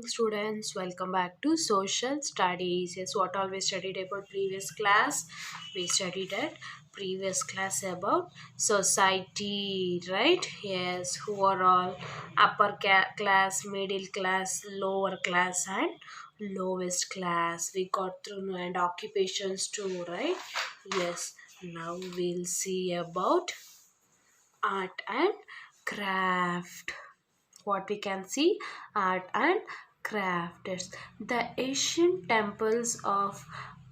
students. Welcome back to social studies. Yes, what all we studied about previous class? We studied at previous class about society, right? Yes, who are all upper class, middle class, lower class, and lowest class. We got through and occupations too, right? Yes. Now we'll see about art and craft. What we can see, art and crafters. The ancient temples of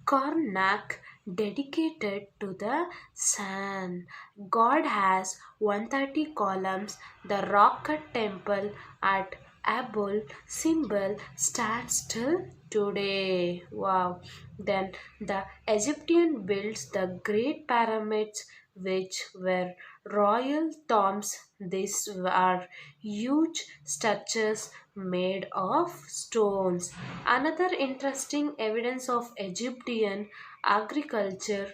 Karnak dedicated to the sun god has 130 columns. The rock cut temple at Abul symbol stands till today. Wow. Then the Egyptian builds the great pyramids, which were royal tombs. These are huge structures made of stones. Another interesting evidence of Egyptian agriculture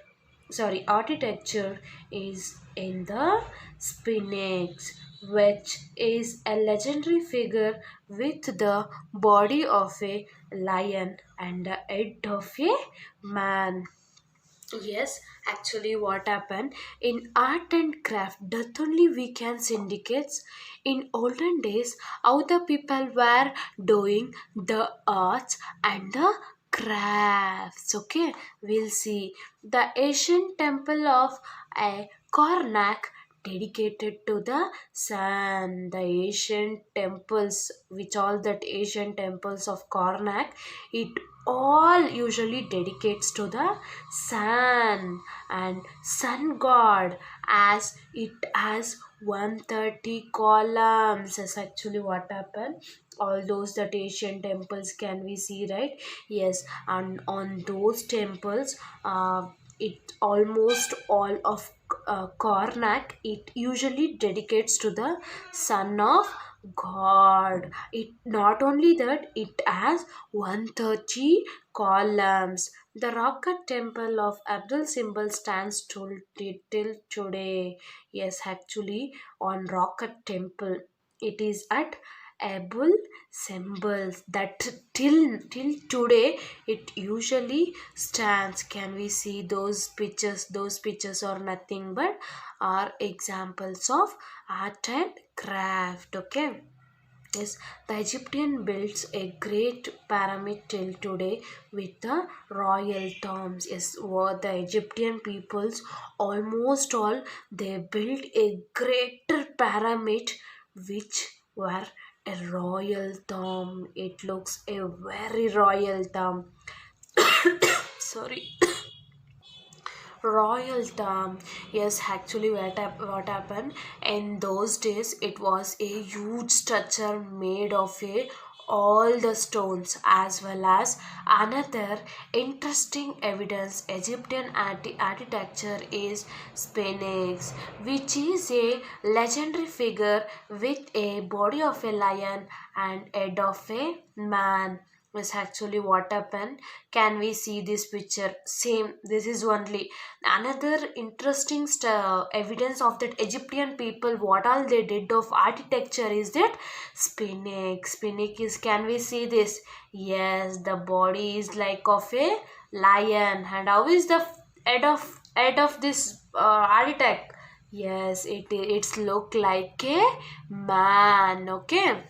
architecture is in the Sphinx, which is a legendary figure with the body of a lion and the head of a man. Yes, actually, what happened in art and craft, that only weekend syndicates in olden days, how the people were doing the arts and the crafts. Okay, we'll see the Asian temple of a Karnak dedicated to the sun. The ancient temples, which all that ancient temples of Karnak, it all usually dedicates to the sun and sun god, as it has 130 columns. Is actually what happened. All those that ancient temples can we see, right? Yes, and on those temples, it almost all of Karnak, it usually dedicates to the son of God. It not only that, it has 130 columns. The rocket temple of Abdul symbol stands till today. Yes, actually, on rocket temple, it is at able symbols that till today it usually stands. Can we see those pictures? Those pictures are nothing but are examples of art and craft. Okay. Yes, the Egyptian builds a great pyramid till today with the royal tombs. Yes, what the Egyptian peoples almost all they built a greater pyramid which were a royal tomb. It looks a very royal tomb. Sorry. Royal term. Yes, actually, what happened in those days? It was a huge structure made of a all the stones, as well as another interesting evidence. Egyptian architecture is Sphinx, which is a legendary figure with a body of a lion and head of a man. Is actually what happened. Can we see this picture? Same, this is only another interesting evidence of that Egyptian people, what all they did of architecture is that spinach is, can we see this? Yes, the body is like of a lion. And how is the head of this architect? Yes, it's look like a man. Okay.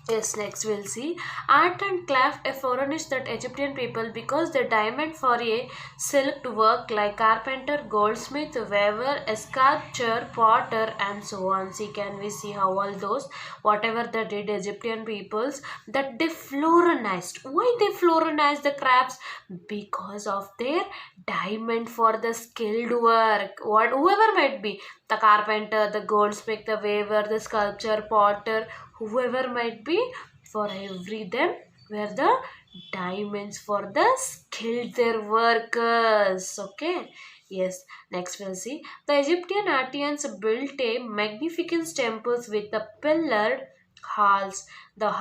Yes, next we'll see art and craft, a furnish that Egyptian people because the diamond for a silk work like carpenter, goldsmith, weaver, a sculptor, potter, and so on. See, can we see how all those whatever they did Egyptian peoples that they florinized. Why they florinized the crafts? Because of their diamond for the skilled work. What whoever might be, the carpenter, the goldsmith, the weaver, the sculptor, potter, whoever might be, for every them were the diamonds for the skilled their workers. Okay. Yes, next we'll see the Egyptian artisans built a magnificent temples with the pillared halls. The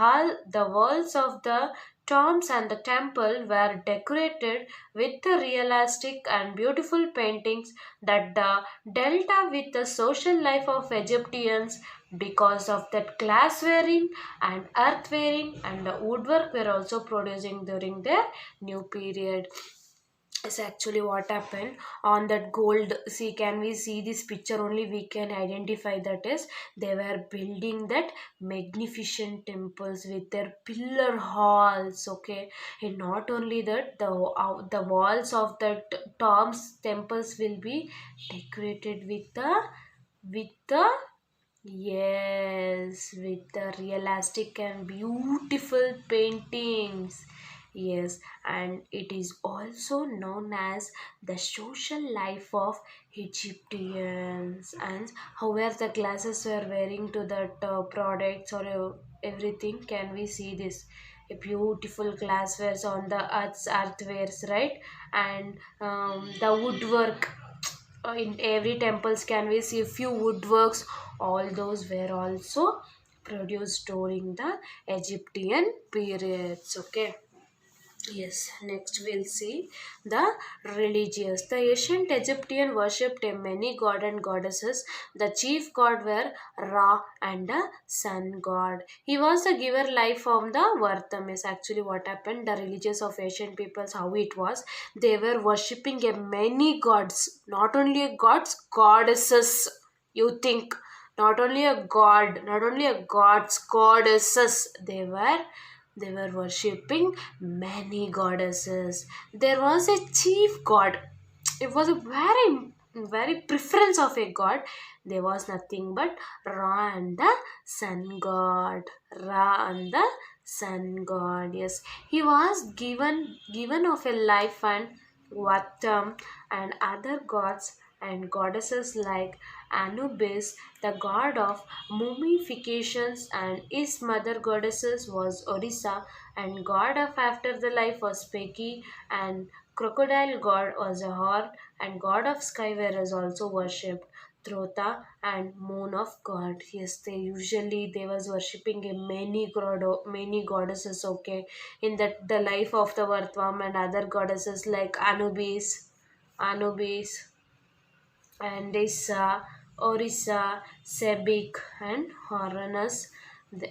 walls of the tombs and the temple were decorated with the realistic and beautiful paintings that the delta with the social life of Egyptians. Because of that glass wearing and earth wearing and the woodwork were also producing during their new period. Is actually what happened on that gold. See, can we see this picture only we can identify that is they were building that magnificent temples with their pillar halls. Okay, and not only that, the walls of that tombs temples will be decorated with the yes, with the realistic and beautiful paintings. Yes, and it is also known as the social life of Egyptians. And however, the glasses were wearing to that products or everything, can we see this? A beautiful glasswares on the earthwares, right? And the woodwork in every temples can we see a few woodworks. All those were also produced during the Egyptian periods. Okay. Yes, next we'll see the religious. The ancient Egyptian worshipped many god and goddesses. The chief god were Ra and the sun god. He was the giver life from the Vartam. Is actually what happened. The religious of ancient peoples, how it was. They were worshipping a many gods, not only a gods, goddesses. You think not only a god, not only a gods, goddesses. They were worshipping many goddesses. There was a chief god. It was a very preference of a god. There was nothing but Ra and the sun god. Ra and the sun god. Yes, he was given of a life and Vatam and other gods and goddesses like Anubis, the god of mummifications, and his mother goddesses was Orisa, and god of after the life was Peki, and crocodile god was Ahor, and god of sky were also worshipped. Trota and moon of god. Yes, they was worshipping a many goddesses. Okay, in that the life of the Vartvam and other goddesses like Anubis, and Issa, Orissa, Sebik, and Horanus,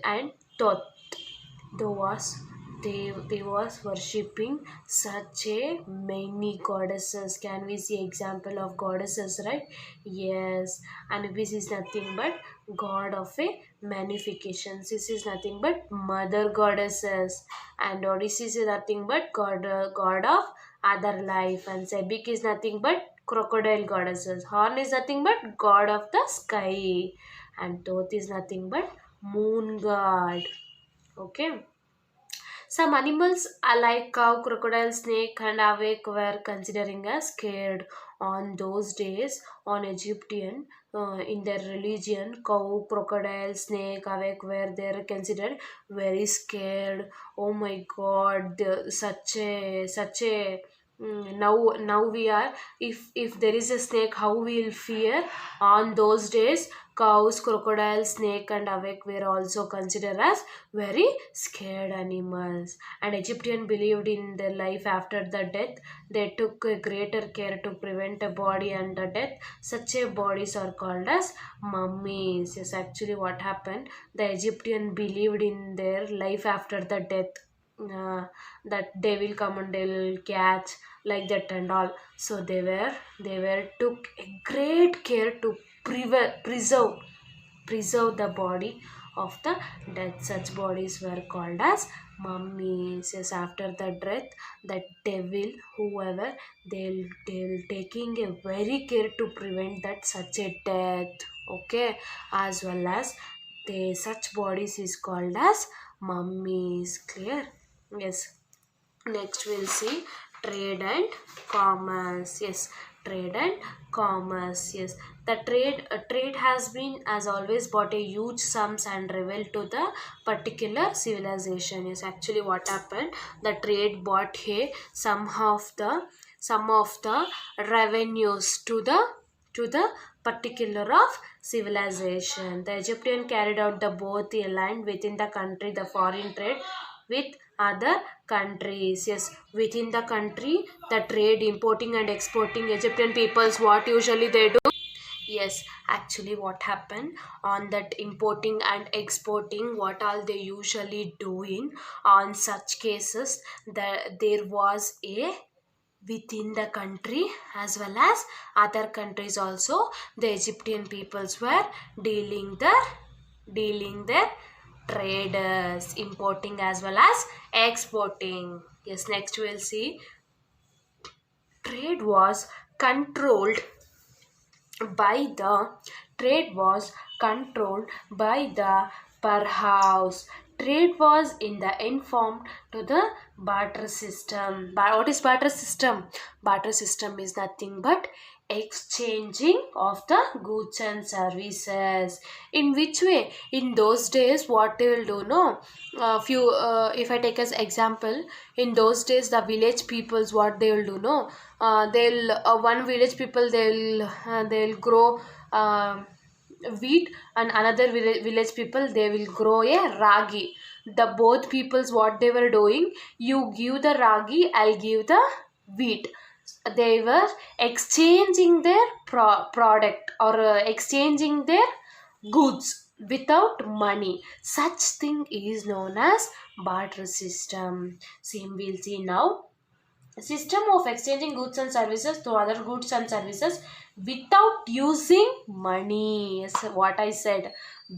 and Thoth. They was worshipping such a many goddesses. Can we see example of goddesses, right? Yes, Anubis is nothing but god of a magnification. This is nothing but mother goddesses, and Odysseus is nothing but god of other life, and Sebik is nothing but crocodile goddesses. Horn is nothing but god of the sky, and Thoth is nothing but moon god. Okay. Some animals like cow, crocodile, snake, and awake were considering as scared on those days on Egyptian in their religion. Cow, crocodile, snake, awake were they considered very scared. Oh my God! Such a now we are, if there is a snake, how we will fear. On those days cows, crocodile, snake, and awake were also considered as very scared animals, and Egyptian believed in their life after the death. They took a greater care to prevent a body under death. Such a bodies are called as mummies. Yes, actually what happened, the Egyptian believed in their life after the death, uh, that they will come and they'll catch like that and all. So they were took a great care to preserve the body of the dead. Such bodies were called as mummies. Yes, after the death, the devil, whoever, they'll taking a very care to prevent that such a death. Okay, as well as they such bodies is called as mummies. Clear? Yes. Next we'll see trade and commerce. Yes, trade and commerce. Yes, the trade has been as always brought a huge sums and revealed to the particular civilization. Is actually what happened. The trade brought a some of the revenues to the particular of civilization. The Egyptian carried out the both the land within the country, the foreign trade with other countries. Yes, within the country, the trade importing and exporting. Egyptian peoples, what usually they do? Yes, actually, what happened on that importing and exporting, what all they usually doing on such cases, that there was a within the country as well as other countries also, the Egyptian peoples were dealing their traders, importing as well as exporting. Yes, next we'll see trade was controlled by the trade was controlled by the per house. Trade was in the informed to the barter system. What is barter system? Barter system is nothing but exchanging of the goods and services. In which way? In those days, what they will do? No, few. If I take as example, in those days, the village peoples, what they will do? No, they'll one village people they'll grow. Wheat, and another village people they will grow a ragi. The both peoples what they were doing, you give the ragi, I'll give the wheat. They were exchanging their product, or exchanging their goods without money. Such thing is known as barter system. Same we'll see now, system of exchanging goods and services to other goods and services without using money. Yes, what I said,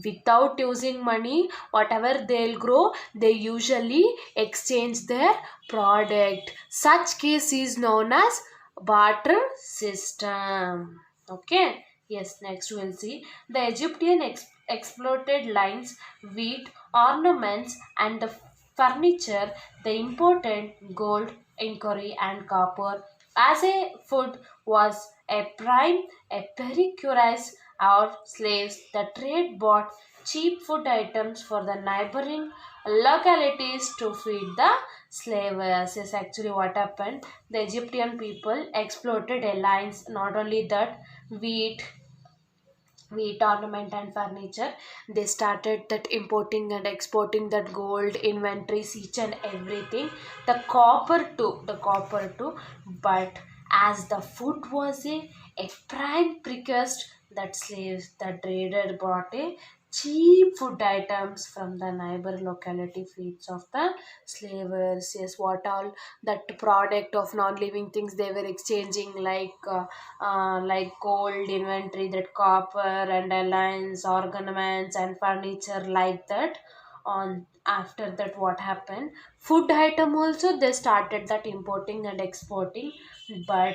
without using money, whatever they'll grow, they usually exchange their product. Such case is known as barter system. Okay. Yes, next we'll see the Egyptian exploited lines, wheat, ornaments, and the furniture. The important gold, inquiry, and copper as a food was a prime, a pericurize or slaves. The trade bought cheap food items for the neighboring localities to feed the slaves. Is actually what happened. The Egyptian people exploited alliance, not only that, wheat, ornament and furniture. They started that importing and exporting that gold inventories, each and everything, the copper too. But as the food was a prime request, that slaves, the trader brought a cheap food items from the neighbor locality feeds of the slavers. Yes, what all that product of non-living things they were exchanging, like gold inventory, that copper and alliance, ornaments and furniture, like that. On after that, what happened, food item also they started that importing and exporting. But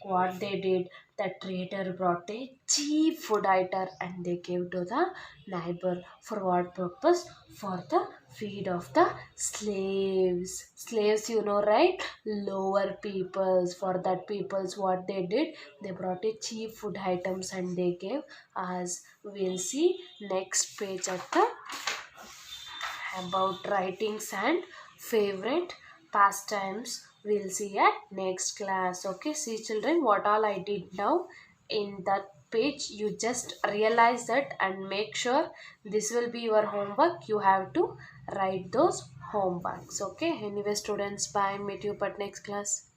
what they did, the trader brought a cheap food item and they gave to the neighbor. For what purpose? For the feed of the slaves, you know, right? Lower peoples. For that peoples, what they did, they brought a cheap food items and they gave. As we'll see next page of the about writings and favorite pastimes, we'll see at next class. Okay, see children, what all I did now in that page, you just realize that and make sure this will be your homework. You have to write those homeworks. Okay, anyway students, bye, meet you at next class.